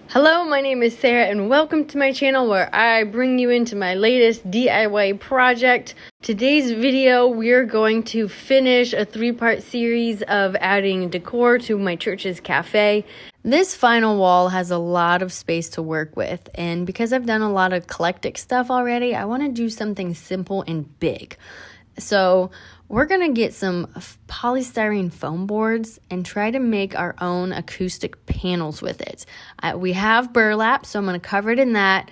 Hello, my name is Sarah and welcome to my channel where I bring you into my latest DIY project. Today's video, we're going to finish a 3-part series of adding decor to my church's cafe. This final wall has a lot of space to work with, and because I've done a lot of eclectic stuff already, I want to do something simple and big. So we're going to get some polystyrene foam boards and try to make our own acoustic panels with it. We have burlap, so I'm going to cover it in that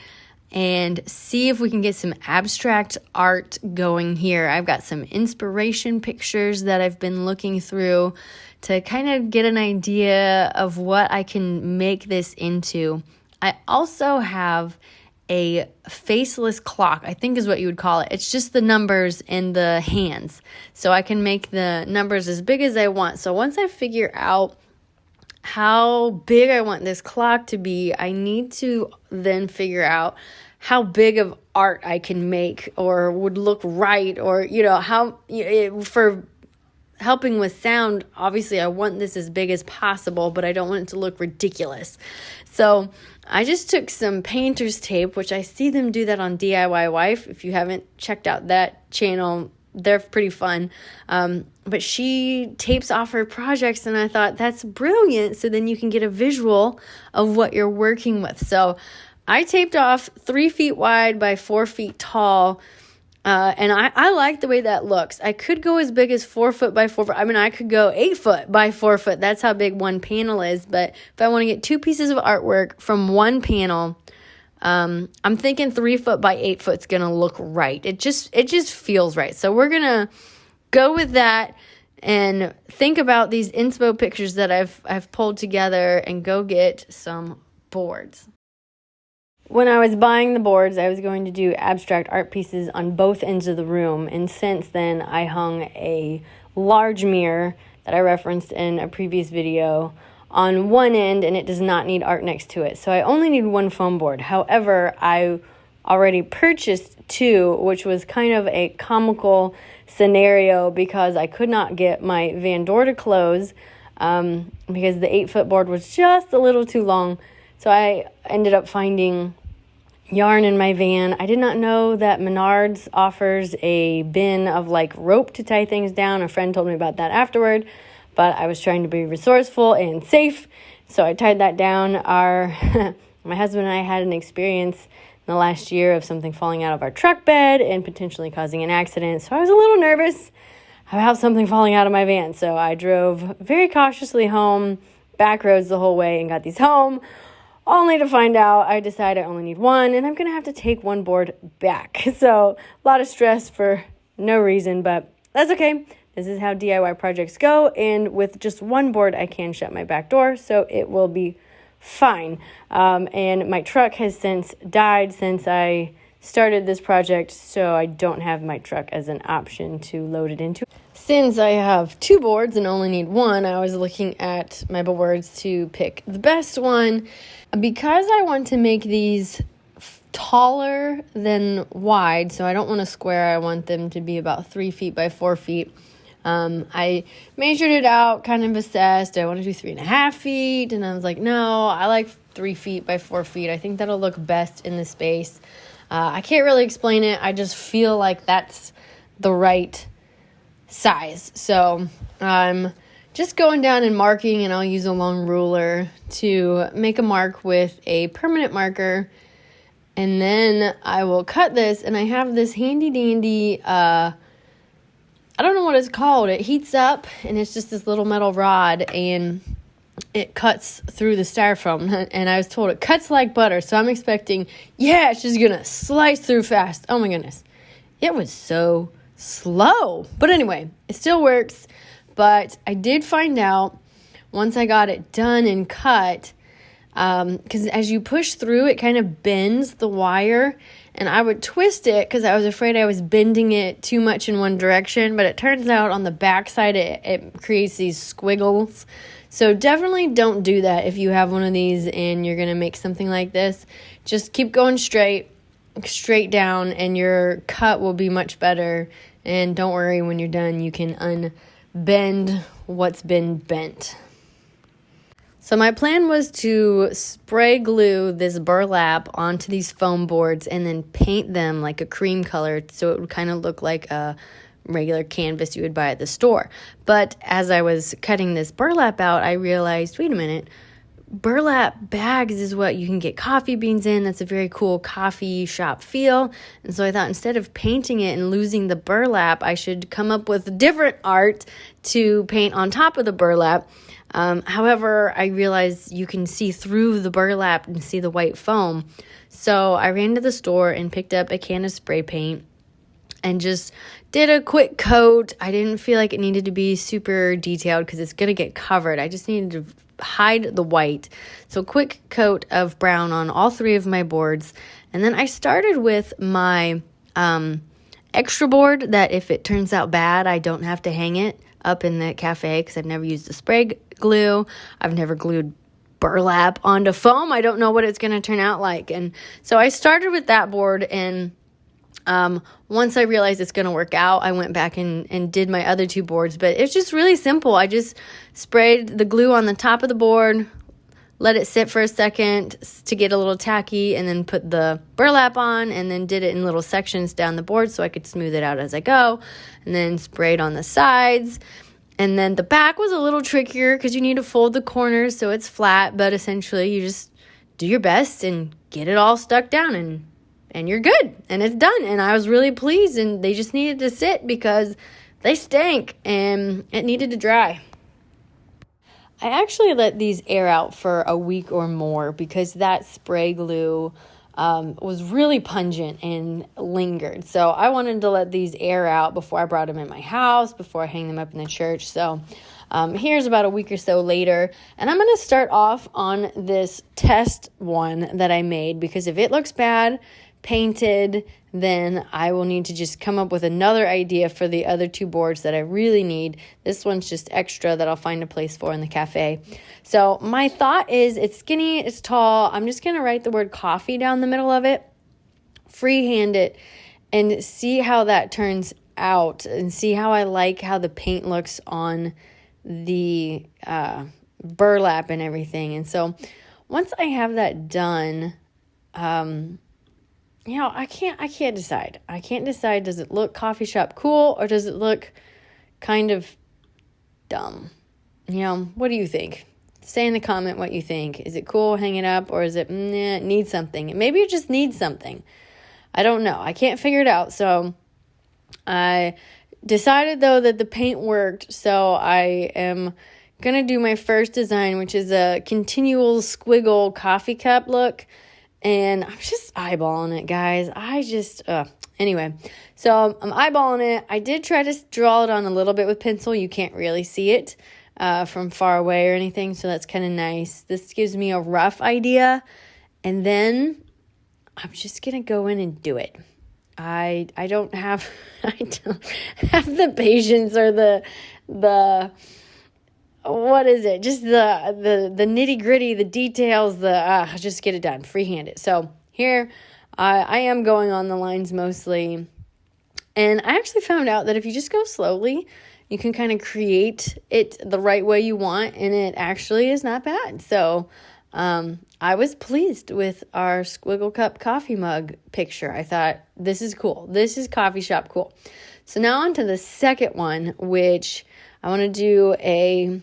and see if we can get some abstract art going here. I've got some inspiration pictures that I've been looking through to kind of get an idea of what I can make this into. I also have a faceless clock, I think is what you would call it. It's just the numbers and the hands. So I can make the numbers as big as I want. So once I figure out how big I want this clock to be, I need to then figure out how big of art I can make or would look right, or, for helping with sound, obviously I want this as big as possible, but I don't want it to look ridiculous. So I just took some painter's tape, which I see them do that on DIY Wife. If you haven't checked out that channel, they're pretty fun. But she tapes off her projects, and I thought that's brilliant. So then you can get a visual of what you're working with. So I taped off 3 feet wide by 4 feet tall. And I like the way that looks. I could go as big as 4 foot by 4 foot. I could go 8 foot by 4 foot. That's how big one panel is. But if I want to get 2 pieces of artwork from one panel, I'm thinking 3 foot by 8 foot is going to look right. It just feels right. So we're going to go with that and think about these inspo pictures that I've pulled together and go get some boards. When I was buying the boards, I was going to do abstract art pieces on both ends of the room, and since then I hung a large mirror that I referenced in a previous video on one end, and it does not need art next to it. So I only need one foam board. However, I already purchased 2, which was kind of a comical scenario because I could not get my van door to close because the 8-foot board was just a little too long. So I ended up finding yarn in my van. I did not know that Menards offers a bin of rope to tie things down. A friend told me about that afterward, but I was trying to be resourceful and safe, so I tied that down. My husband and I had an experience in the last year of something falling out of our truck bed and potentially causing an accident, so I was a little nervous about something falling out of my van. So I drove very cautiously home, back roads the whole way, and got these home, only to find out I decided I only need one, and I'm going to have to take one board back. So a lot of stress for no reason, but that's okay. This is how DIY projects go, and with just one board, I can shut my back door, so it will be fine. And my truck has since died since I started this project, so I don't have my truck as an option to load it into. Since I have 2 boards and only need one, I was looking at my boards to pick the best one. Because I want to make these taller than wide, so I don't want a square, I want them to be about 3 feet by 4 feet. I measured it out, kind of assessed, I want to do 3.5 feet, and I was like, no, I like 3 feet by 4 feet. I think that'll look best in the space. I can't really explain it. I just feel like that's the right size. So I'm just going down and marking, and I'll use a long ruler to make a mark with a permanent marker. And then I will cut this, and I have this handy dandy, I don't know what it's called. It heats up, and it's just this little metal rod, and it cuts through the styrofoam. And I was told it cuts like butter, so I'm expecting, it's just gonna slice through fast. Oh my goodness. It was so slow. But anyway, it still works. But I did find out once I got it done and cut, because as you push through, it kind of bends the wire, and I would twist it because I was afraid I was bending it too much in one direction, but it turns out on the back side, it creates these squiggles. So definitely don't do that if you have one of these and you're going to make something like this. Just keep going straight down, and your cut will be much better. And don't worry, when you're done, you can unbend what's been bent. So my plan was to spray glue this burlap onto these foam boards and then paint them like a cream color so it would kind of look like a regular canvas you would buy at the store. But as I was cutting this burlap out, I realized, wait a minute, burlap bags is what you can get coffee beans in. That's a very cool coffee shop feel. And so I thought instead of painting it and losing the burlap, I should come up with different art to paint on top of the burlap. However, I realized you can see through the burlap and see the white foam. So I ran to the store and picked up a can of spray paint and just did a quick coat. I didn't feel like it needed to be super detailed because it's going to get covered. I just needed to hide the white. So quick coat of brown on all three of my boards. And then I started with my extra board that if it turns out bad, I don't have to hang it up in the cafe because I've never used the spray glue. I've never glued burlap onto foam. I don't know what it's going to turn out like. And so I started with that board, and once I realized it's going to work out, I went back and did my other two boards. But it's just really simple. I just sprayed the glue on the top of the board, let it sit for a second to get a little tacky, and then put the burlap on, and then did it in little sections down the board so I could smooth it out as I go, and then sprayed on the sides. And then the back was a little trickier because you need to fold the corners so it's flat, but essentially you just do your best and get it all stuck down, and you're good, and it's done. And I was really pleased, and they just needed to sit because they stank and it needed to dry. I actually let these air out for a week or more because that spray glue was really pungent and lingered. So I wanted to let these air out before I brought them in my house, before I hang them up in the church. So here's about a week or so later, and I'm going to start off on this test one that I made because if it looks bad painted, then I will need to just come up with another idea for the other two boards that I really need. This one's just extra that I'll find a place for in the cafe. So my thought is it's skinny, it's tall. I'm just going to write the word coffee down the middle of it, freehand it, and see how that turns out and see how I like how the paint looks on the burlap and everything. And so once I have that done, I can't decide. I can't decide, does it look coffee shop cool or does it look kind of dumb? What do you think? Say in the comment what you think. Is it cool, hang it up, or is it, it needs something? Maybe it just needs something. I don't know. I can't figure it out. So I decided, though, that the paint worked. So I am going to do my first design, which is a continual squiggle coffee cup look. And I'm just eyeballing it, guys. Anyway, so I'm eyeballing it. I did try to draw it on a little bit with pencil. You can't really see it from far away or anything, so that's kind of nice. This gives me a rough idea, and then I'm just going to go in and do it. I don't have the patience or the what is it? Just the nitty gritty, the details, just get it done, freehand it. So here I am going on the lines mostly. And I actually found out that if you just go slowly, you can kind of create it the right way you want. And it actually is not bad. So I was pleased with our squiggle cup coffee mug picture. I thought, this is cool. This is coffee shop cool. So now on to the second one, which I want to do a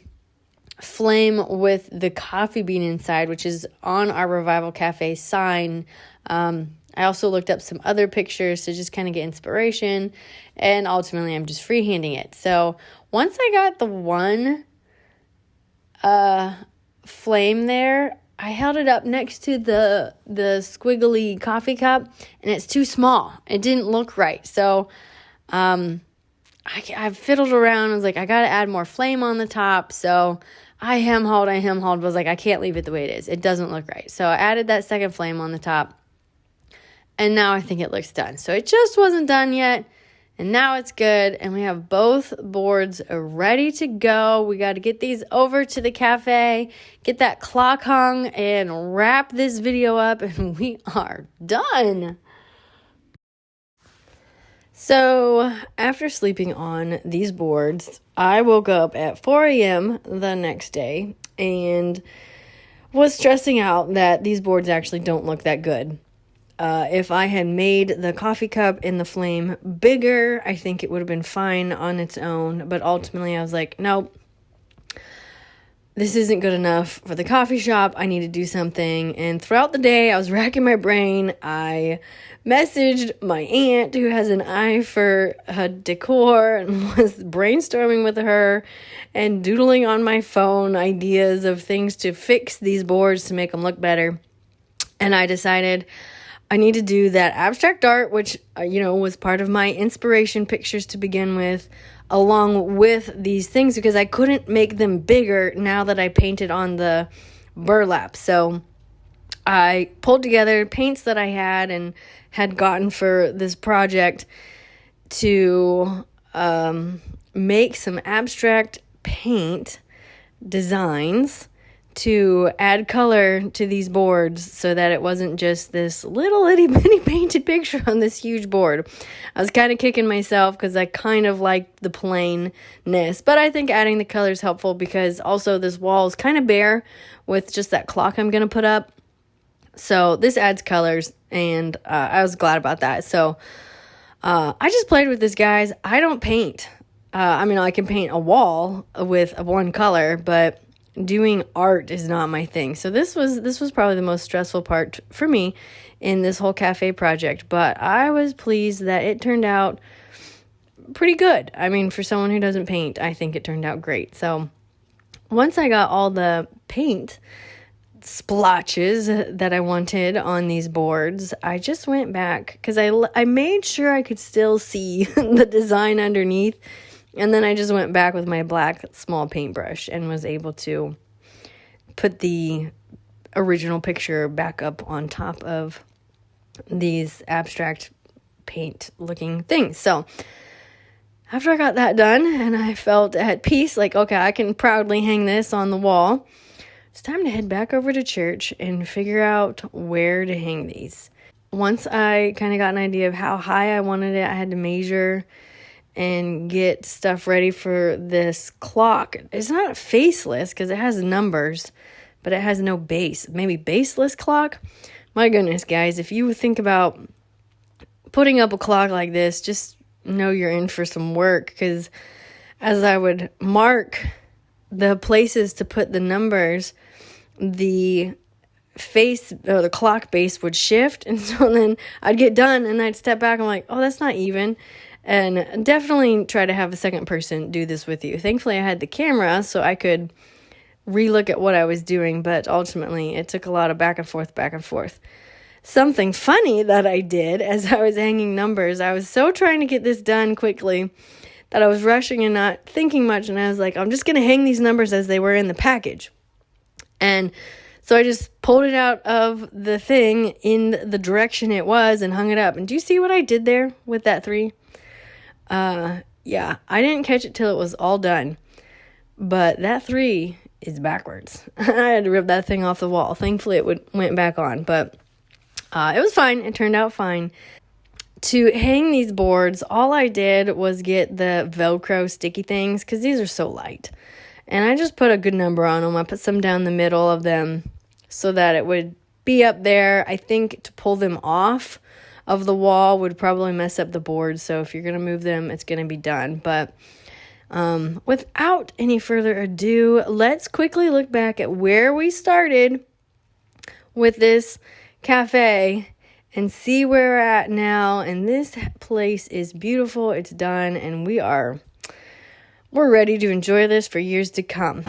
flame with the coffee bean inside, which is on our Revival Cafe sign. I also looked up some other pictures to just kind of get inspiration, and ultimately I'm just freehanding it. So once I got the one flame there, I held it up next to the squiggly coffee cup, and it's too small. It didn't look right. So I fiddled around. I was like, I got to add more flame on the top. So I hem-hauled, was like, I can't leave it the way it is. It doesn't look right. So I added that second flame on the top, and now I think it looks done. So it just wasn't done yet, and now it's good, and we have both boards ready to go. We got to get these over to the cafe, get that clock hung, and wrap this video up, and we are done. So after sleeping on these boards, I woke up at 4 a.m. the next day, and was stressing out that these boards actually don't look that good. If I had made the coffee cup and the flame bigger, I think it would have been fine on its own. But ultimately, I was like, nope, this isn't good enough for the coffee shop. I need to do something. And throughout the day, I was racking my brain. I messaged my aunt, who has an eye for decor, and was brainstorming with her and doodling on my phone ideas of things to fix these boards to make them look better. And I decided I need to do that abstract art, which, was part of my inspiration pictures to begin with, along with these things, because I couldn't make them bigger now that I painted on the burlap. So I pulled together paints that I had gotten for this project to make some abstract paint designs to add color to these boards so that it wasn't just this little itty bitty painted picture on this huge board. I was kind of kicking myself because I kind of liked the plainness, but I think adding the color is helpful because also this wall is kind of bare with just that clock I'm going to put up. So this adds colors, and I was glad about that. So I just played with this, guys. I don't paint. I can paint a wall with one color, but doing art is not my thing. So this was probably the most stressful part for me in this whole cafe project, but I was pleased that it turned out pretty good. I mean, for someone who doesn't paint, I think it turned out great. So once I got all the paint splotches that I wanted on these boards, I just went back because I made sure I could still see the design underneath. And then I just went back with my black small paintbrush and was able to put the original picture back up on top of these abstract paint looking things. So after I got that done and I felt at peace, like, okay, I can proudly hang this on the wall, it's time to head back over to church and figure out where to hang these. Once I kind of got an idea of how high I wanted it, I had to measure and get stuff ready for this clock. It's not faceless because it has numbers, but it has no base. Maybe baseless clock? My goodness, guys, if you think about putting up a clock like this, just know you're in for some work, because as I would mark the places to put the numbers, the face or the clock base would shift, and so then I'd get done and I'd step back. I'm like, oh, that's not even. And definitely try to have a second person do this with you. Thankfully, I had the camera so I could relook at what I was doing, but ultimately it took a lot of back and forth. Something funny that I did as I was hanging numbers, I was so trying to get this done quickly that I was rushing and not thinking much, and I was like, I'm just going to hang these numbers as they were in the package. And so I just pulled it out of the thing in the direction it was and hung it up. And do you see what I did there with that 3? Yeah, I didn't catch it till it was all done, but that 3 is backwards. I had to rip that thing off the wall. Thankfully, it went back on, but it was fine. It turned out fine. To hang these boards, all I did was get the Velcro sticky things because these are so light, and I just put a good number on them. I put some down the middle of them so that it would be up there. I think to pull them off of the wall would probably mess up the board, so if you're going to move them, it's going to be done. But without any further ado, let's quickly look back at where we started with this cafe and see where we're at now. And this place is beautiful, it's done, and we're ready to enjoy this for years to come.